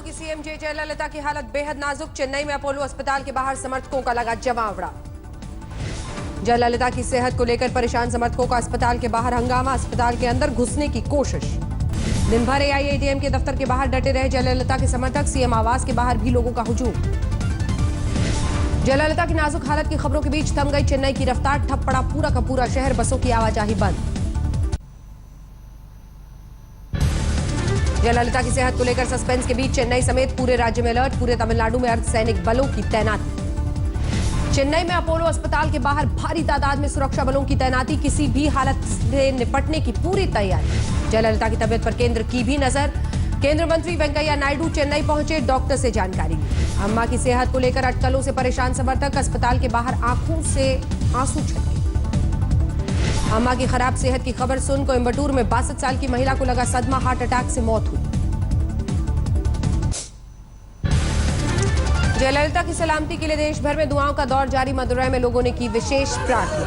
की सीएम जयललिता की हालत बेहद नाजुक। चेन्नई में अपोलो अस्पताल के बाहर समर्थकों का लगा जमावड़ा। जयललिता की सेहत को लेकर परेशान समर्थकों का अस्पताल के बाहर हंगामा, अस्पताल के अंदर घुसने की कोशिश। दिन भर एआईएडीएम के दफ्तर के बाहर डटे रहे जयललिता के समर्थक, सीएम आवास के बाहर भी लोगों का हुजूम। जयललिता की नाजुक हालत की खबरों के बीच थम गई चेन्नई की रफ्तार, ठप पड़ा पूरा का पूरा शहर, बसों की आवाजाही बंद। जयललिता की सेहत को लेकर सस्पेंस के बीच चेन्नई समेत पूरे राज्य में अलर्ट, पूरे तमिलनाडु में अर्धसैनिक बलों की तैनाती। चेन्नई में अपोलो अस्पताल के बाहर भारी तादाद में सुरक्षा बलों की तैनाती, किसी भी हालत से निपटने की पूरी तैयारी। जयललिता की तबीयत पर केंद्र की भी नजर। केंद्रीय मंत्री वेंकैया नायडू चेन्नई पहुंचे, डॉक्टर से जानकारी ली। अम्मा की सेहत को लेकर अटकलों से परेशान समर्थक, अस्पताल के बाहर आंखों से आंसू छलके। अम्मा की खराब सेहत की खबर सुन कोयंबटूर में 62 साल की महिला को लगा सदमा, हार्ट अटैक से मौत हुई। जयललिता की सलामती के लिए देश भर में दुआओं का दौर जारी। मदुरई में लोगों ने की विशेष प्रार्थना।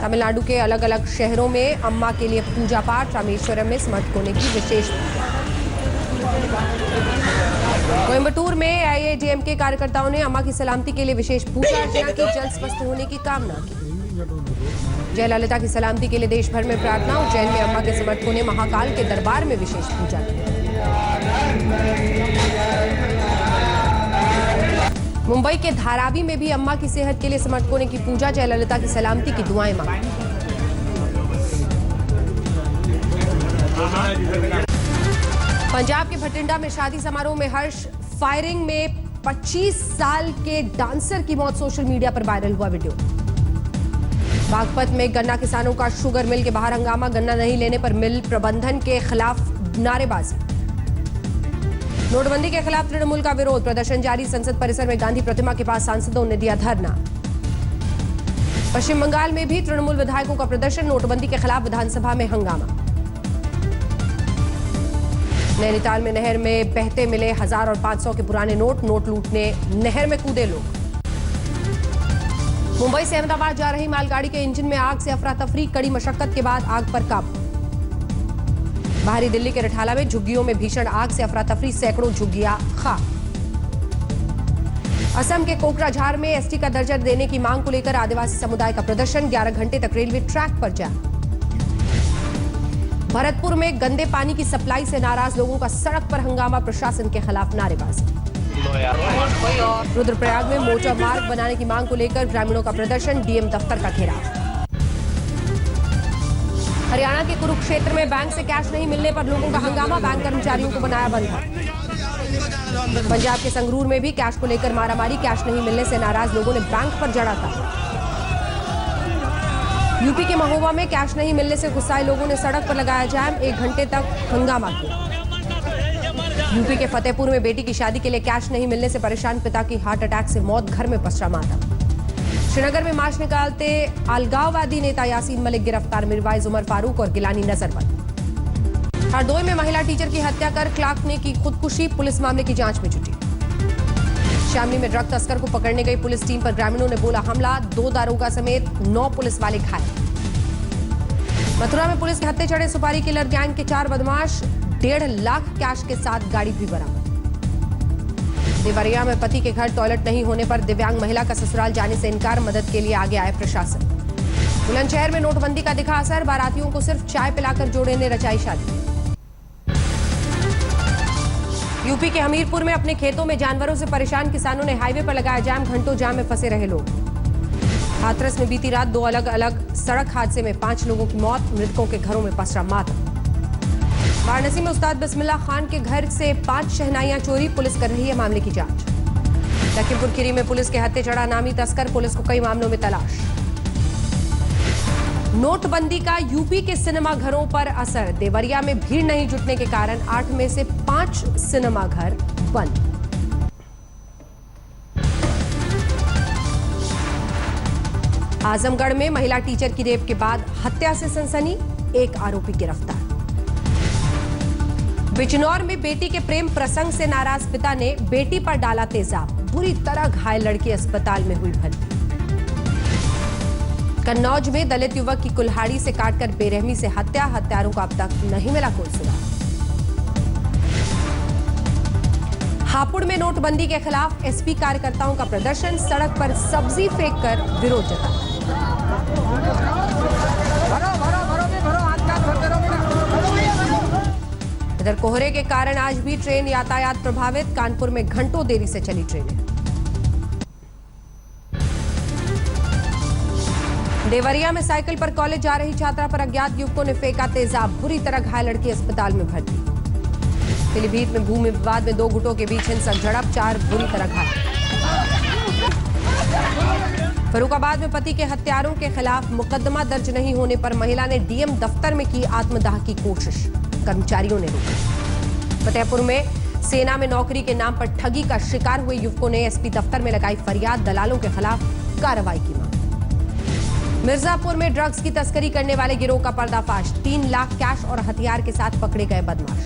तमिलनाडु के अलग अलग शहरों में अम्मा के लिए पूजा पाठ, रामेश्वरम में समर्थकों ने की विशेष। कोयंबटूर में एआईएडीएम के कार्यकर्ताओं ने अम्मा की सलामती के लिए विशेष पूजा अर्चना की, जल्द स्वस्थ होने की कामना की। जयललिता की सलामती के लिए देश भर में प्रार्थना। उज्जैन में अम्मा के समर्थकों ने महाकाल के दरबार में विशेष पूजा की। मुंबई के धारावी में भी अम्मा की सेहत के लिए समर्थकों ने की पूजा, जयललिता की सलामती की दुआएं मांगी। पंजाब के भटिंडा में शादी समारोह में हर्ष, फायरिंग में 25 साल के डांसर की मौत, सोशल मीडिया पर वायरल हुआ वीडियो। बागपत में गन्ना किसानों का शुगर मिल के बाहर हंगामा, गन्ना नहीं लेने पर मिल प्रबंधन के खिलाफ नारेबाजी। नोटबंदी के खिलाफ तृणमूल का विरोध, प्रदर्शन जारी। संसद परिसर में गांधी प्रतिमा के पास सांसदों ने दिया धरना। पश्चिम बंगाल में भी तृणमूल विधायकों का प्रदर्शन, नोटबंदी के खिलाफ विधानसभा में हंगामा। नैनीताल में नहर में बहते मिले 1000 और 500 के पुराने नोट, नोट लूटने नहर में कूदे लोग। मुंबई से अहमदाबाद जा रही मालगाड़ी के इंजन में आग से अफरा तफरी, कड़ी मशक्कत के बाद आग पर काबू। बाहरी दिल्ली के रठाला में झुग्गियों में भीषण आग से अफरा तफरी, सैकड़ों झुग्गियां खाक। असम के कोकराझार में एसटी का दर्जा देने की मांग को लेकर आदिवासी समुदाय का प्रदर्शन, 11 घंटे तक रेलवे ट्रैक पर जाम। भरतपुर में गंदे पानी की सप्लाई से नाराज लोगों का सड़क पर हंगामा, प्रशासन के खिलाफ नारेबाजी। रुद्रप्रयाग में मोटर मार्ग बनाने की मांग को लेकर ग्रामीणों का प्रदर्शन, डीएम दफ्तर का घेराव। हरियाणा के कुरुक्षेत्र में बैंक से कैश नहीं मिलने पर लोगों का हंगामा, बैंक कर्मचारियों को बनाया बंधक। पंजाब के संगरूर में भी कैश को लेकर मारामारी, कैश नहीं मिलने से नाराज लोगों ने बैंक पर जड़ा था। यूपी के महोबा में कैश नहीं मिलने से गुस्साए लोगों ने सड़क पर लगाया जाम, 1 घंटे तक हंगामा किया। यूपी के फतेहपुर में बेटी की शादी के लिए कैश नहीं मिलने से परेशान पिता की हार्ट अटैक से मौत, घर में पसरा मातम। श्रीनगर में मार्च निकालते अलगाववादी नेता यासीन मलिक गिरफ्तार, मिर्वाइज उमर फारूक और गिलानी नजरबंद। हरदोई में महिला टीचर की हत्या कर क्लार्क ने की खुदकुशी, पुलिस मामले की जांच में जुटी। शामली में ड्रग तस्कर को पकड़ने गई पुलिस टीम पर ग्रामीणों ने बोला हमला, 2 दारोगा समेत 9 पुलिस वाले घायल। मथुरा में पुलिस के हत्थे चढ़े सुपारी किलर गैंग के 4 बदमाश, 1.5 लाख कैश के साथ गाड़ी भी बरामद। देवरिया में पति के घर टॉयलेट नहीं होने पर दिव्यांग महिला का ससुराल जाने से इनकार, मदद के लिए आगे आए प्रशासन। बुलंदशहर में नोटबंदी का दिखा असर, बारातियों को सिर्फ चाय पिलाकर जोड़े ने रचाई शादी। यूपी के हमीरपुर में अपने खेतों में जानवरों से परेशान किसानों ने हाईवे पर लगाया जाम, घंटों जाम में फंसे रहे लोग। हाथरस में बीती रात 2 अलग अलग सड़क हादसे में 5 लोगों की मौत, मृतकों के घरों में पसरा मातम। वाराणसी में उस्ताद बिस्मिल्लाह खान के घर से 5 शहनाइयां चोरी, पुलिस कर रही है मामले की जांच। लखीमपुर खीरी में पुलिस के हत्थे चढ़ा नामी तस्कर, पुलिस को कई मामलों में तलाश। नोटबंदी का यूपी के सिनेमा घरों पर असर, देवरिया में भीड़ नहीं जुटने के कारण 8 में से 5 सिनेमा घर बंद। आजमगढ़ में महिला टीचर की रेप के बाद हत्या से सनसनी, 1 आरोपी गिरफ्तार। बिजनौर में बेटी के प्रेम प्रसंग से नाराज पिता ने बेटी पर डाला तेजाब, बुरी तरह घायल लड़की अस्पताल में हुई भर्ती। कन्नौज में दलित युवक की कुल्हाड़ी से काटकर बेरहमी से हत्या, हत्यारों को अब तक नहीं मिला कोई सुराग। हापुड़ में नोटबंदी के खिलाफ एसपी कार्यकर्ताओं का प्रदर्शन, सड़क पर सब्जी फेंककर विरोध जताया। इधर कोहरे के कारण आज भी ट्रेन यातायात प्रभावित, कानपुर में घंटों देरी से चली ट्रेनें। देवरिया में साइकिल पर कॉलेज जा रही छात्रा पर अज्ञात युवकों ने फेंका तेजाब, बुरी तरह घायल लड़की अस्पताल में भर्ती। पीलीभीत में भूमि विवाद में दो गुटों के बीच हिंसक झड़प, 4 बुरी तरह घायल। फर्रुखाबाद में पति के हत्यारों के खिलाफ मुकदमा दर्ज नहीं होने पर महिला ने डीएम दफ्तर में की आत्मदाह की कोशिश, कर्मचारियों ने रोका। फतेहपुर में सेना में नौकरी के नाम पर ठगी का शिकार हुए युवकों ने एसपी दफ्तर में लगाई फरियाद, दलालों के खिलाफ कार्रवाई की मांग। मिर्जापुर में ड्रग्स की तस्करी करने वाले गिरोह का पर्दाफाश, 3 लाख कैश और हथियार के साथ पकड़े गए बदमाश।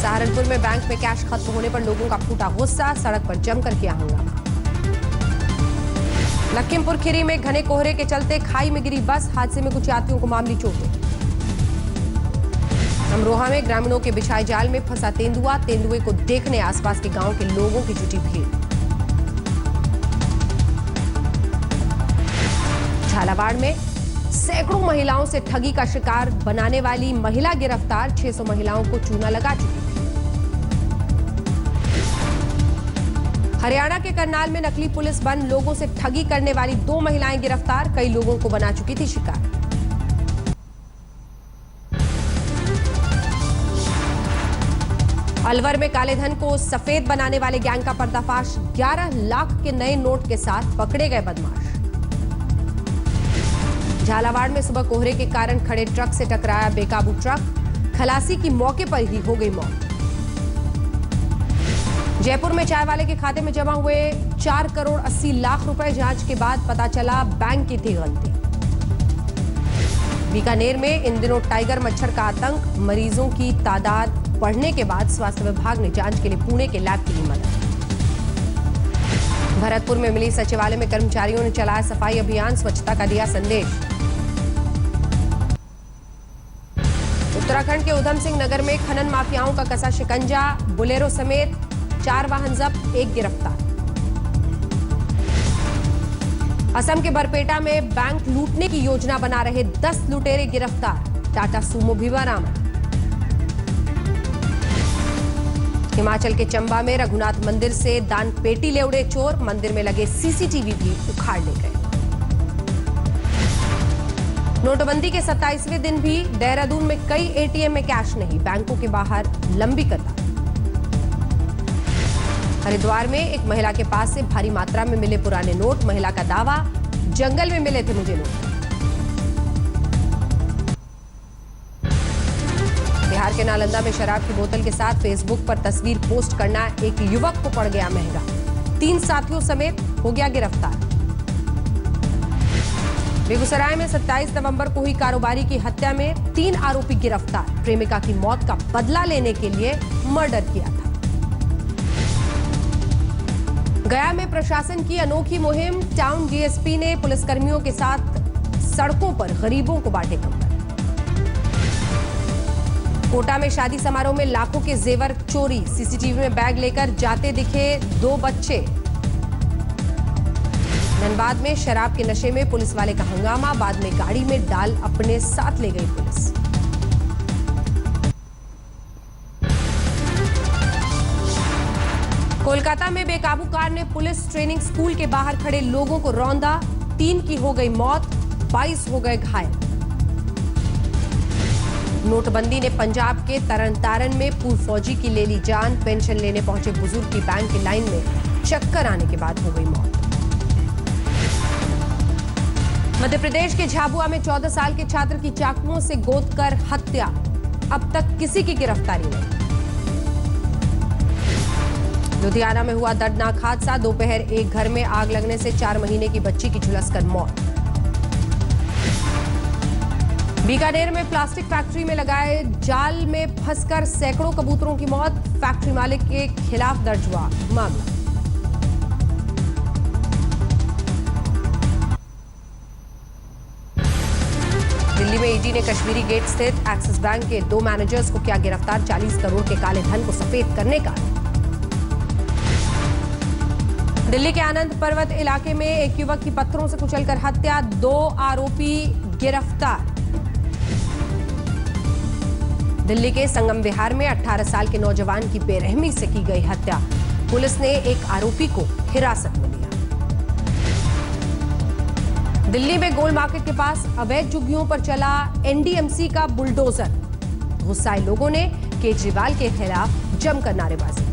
सहारनपुर में बैंक में कैश खत्म होने पर लोगों का फूटा गुस्सा, सड़क पर जमकर किया हंगामा। लखीमपुर खीरी में घने कोहरे के चलते खाई में गिरी बस, हादसे में कुछ यात्रियों को मामूली चोटें। अमरोहा में ग्रामीणों के बिछाए जाल में फंसा तेंदुआ, तेंदुए को देखने आसपास के गांव के लोगों की जुटी भीड़। झालावाड़ में सैकड़ों महिलाओं से ठगी का शिकार बनाने वाली महिला गिरफ्तार, 600 महिलाओं को चूना लगा चुकी थी। हरियाणा के करनाल में नकली पुलिस बन लोगों से ठगी करने वाली 2 महिलाएं गिरफ्तार, कई लोगों को बना चुकी थी शिकार। अलवर में काले धन को सफेद बनाने वाले गैंग का पर्दाफाश, 11 लाख के नए नोट के साथ पकड़े गए बदमाश। झालावाड़ में सुबह कोहरे के कारण खड़े ट्रक से टकराया बेकाबू ट्रक, खलासी की मौके पर ही हो गई मौत। जयपुर में चाय वाले के खाते में जमा हुए 4 करोड़ 80 लाख रुपए, जांच के बाद पता चला बैंक की थी गलती। बीकानेर में इन दिनों टाइगर मच्छर का आतंक, मरीजों की तादाद बढ़ने के बाद स्वास्थ्य विभाग ने जांच के लिए पुणे के लैब की मदद। भरतपुर में मिली सचिवालय में कर्मचारियों ने चलाया सफाई अभियान, स्वच्छता का दिया संदेश। उत्तराखंड के उधम सिंह नगर में खनन माफियाओं का कसा शिकंजा, बुलेरो समेत 4 वाहन जब्त, 1 गिरफ्तार। असम के बरपेटा में बैंक लूटने की योजना बना रहे 10 लुटेरे गिरफ्तार, टाटा सुमो भी बरामद। हिमाचल के चंबा में रघुनाथ मंदिर से दान पेटी ले उड़े चोर, मंदिर में लगे सीसीटीवी भी उखाड़ ले गए। नोटबंदी के 27वें दिन भी देहरादून में कई एटीएम में कैश नहीं, बैंकों के बाहर लंबी कतार। हरिद्वार में एक महिला के पास से भारी मात्रा में मिले पुराने नोट, महिला का दावा, जंगल में मिले थे मुझे नोट। बिहार के नालंदा में शराब की बोतल के साथ फेसबुक पर तस्वीर पोस्ट करना एक युवक को पड़ गया महंगा, 3 साथियों समेत हो गया गिरफ्तार। बेगूसराय में 27 नवंबर को हुई कारोबारी की हत्या में 3 आरोपी गिरफ्तार, प्रेमिका की मौत का बदला लेने के लिए मर्डर किया था। गया में प्रशासन की अनोखी मुहिम, टाउन डीएसपी ने पुलिसकर्मियों के साथ सड़कों पर गरीबों को बांटे कंबल। कोटा में शादी समारोह में लाखों के जेवर चोरी, सीसीटीवी में बैग लेकर जाते दिखे 2 बच्चे। धनबाद में शराब के नशे में पुलिस वाले का हंगामा, बाद में गाड़ी में डाल अपने साथ ले गई पुलिस। कोलकाता में बेकाबू कार ने पुलिस ट्रेनिंग स्कूल के बाहर खड़े लोगों को रौंदा, 3 की हो गई मौत, 22 हो गए घायल। नोटबंदी ने पंजाब के तरनतारन में पूर्व फौजी की ले ली जान, पेंशन लेने पहुंचे बुजुर्ग की बैंक की लाइन में चक्कर आने के बाद हो गई मौत। मध्य प्रदेश के झाबुआ में 14 साल के छात्र की चाकुओं से गोद कर हत्या, अब तक किसी की गिरफ्तारी नहीं। लुधियाना में हुआ दर्दनाक हादसा, दोपहर एक घर में आग लगने से 4 महीने की बच्ची की झुलसकर मौत। बीकानेर में प्लास्टिक फैक्ट्री में लगाए जाल में फंसकर सैकड़ों कबूतरों की मौत, फैक्ट्री मालिक के खिलाफ दर्ज हुआ मामला। ईडी ने कश्मीरी गेट स्थित एक्सिस बैंक के 2 मैनेजर्स को किया गिरफ्तार। 40 करोड़ के काले धन को सफेद करने का। दिल्ली के आनंद पर्वत इलाके में एक युवक की पत्थरों से कुचलकर हत्या, 2 आरोपी गिरफ्तार। दिल्ली के संगम विहार में 18 साल के नौजवान की बेरहमी से की गई हत्या। पुलिस ने एक आरोपी को हिरासत में लिया। दिल्ली में गोल मार्केट के पास अवैध झुग्गियों पर चला एनडीएमसी का बुलडोजर। गुस्साए लोगों ने केजरीवाल के खिलाफ जमकर नारेबाजी की।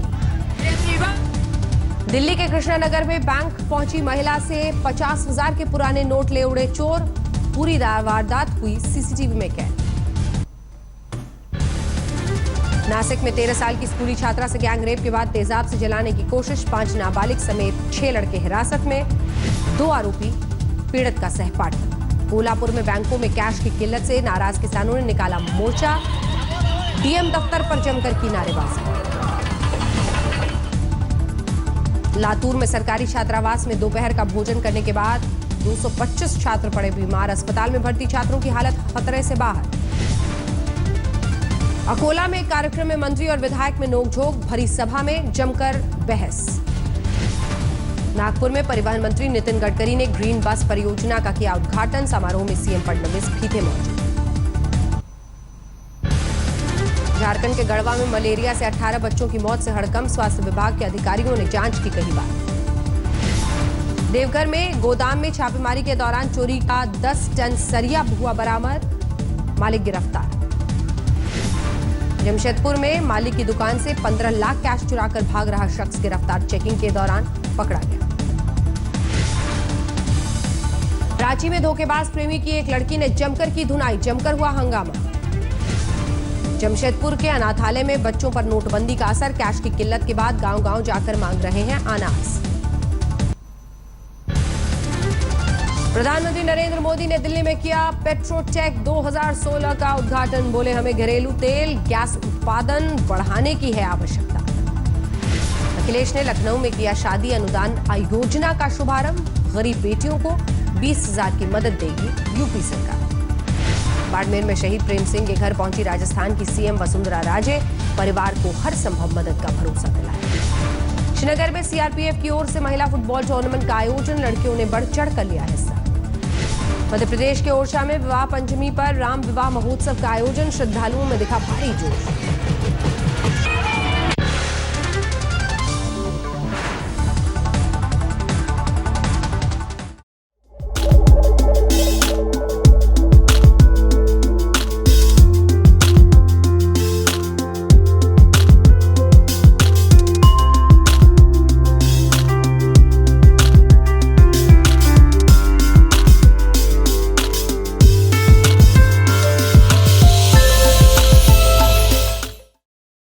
दिल्ली के कृष्णानगर में बैंक पहुंची महिला से 50,000 के पुराने नोट ले उड़े चोर। पूरी वारदात हुई सीसीटीवी में कैद। नासिक में 13 साल की स्कूली छात्रा से गैंग रेप के बाद तेजाब से जलाने की कोशिश। 5 नाबालिग समेत 6 लड़के हिरासत में। 2 आरोपी पीड़ित का सहपाठी। कोल्हापुर में बैंकों में कैश की किल्लत से नाराज किसानों ने निकाला मोर्चा। डीएम दफ्तर पर जमकर की नारेबाजी। लातूर में सरकारी छात्रावास में दोपहर का भोजन करने के बाद 225 छात्र पड़े बीमार। अस्पताल में भर्ती छात्रों की हालत खतरे से बाहर। अकोला में एक कार्यक्रम में मंत्री और विधायक में नोकझोंक, भरी सभा में जमकर बहस। नागपुर में परिवहन मंत्री नितिन गडकरी ने ग्रीन बस परियोजना का किया उद्घाटन। समारोह में सीएम फडणवीस भी थे मौजूद। झारखंड के गढ़वा में मलेरिया से 18 बच्चों की मौत से हड़कंप। स्वास्थ्य विभाग के अधिकारियों ने जांच की कही बात। देवघर में गोदाम में छापेमारी के दौरान चोरी का 10 टन सरिया हुआ बरामद, मालिक गिरफ्तार। जमशेदपुर में मालिक की दुकान से 15 लाख कैश चुराकर भाग रहा शख्स गिरफ्तार। चेकिंग के दौरान पकड़ा गया। रांची में धोखेबाज प्रेमी की एक लड़की ने जमकर की धुनाई, जमकर हुआ हंगामा। जमशेदपुर के अनाथालय में बच्चों पर नोटबंदी का असर। कैश की किल्लत के बाद गांव-गांव जाकर मांग रहे हैं अनाज। प्रधानमंत्री नरेंद्र मोदी ने दिल्ली में किया पेट्रोटेक 2016 का उद्घाटन। बोले, हमें घरेलू तेल गैस उत्पादन बढ़ाने की है आवश्यकता। अखिलेश ने लखनऊ में किया शादी अनुदान योजना का शुभारंभ। गरीब बेटियों को 20,000 की मदद देगी यूपी सरकार। बाड़मेर में शहीद प्रेम सिंह के घर पहुंची राजस्थान की सीएम वसुंधरा राजे। परिवार को हर संभव मदद का भरोसा दिलाया। श्रीनगर में सीआरपीएफ की ओर से महिला फुटबॉल टूर्नामेंट का आयोजन। लड़कियों ने बढ़ चढ़कर लिया हिस्सा। मध्य प्रदेश के ओरछा में विवाह पंचमी पर राम विवाह महोत्सव का आयोजन। श्रद्धालुओं में दिखा भारी जोश।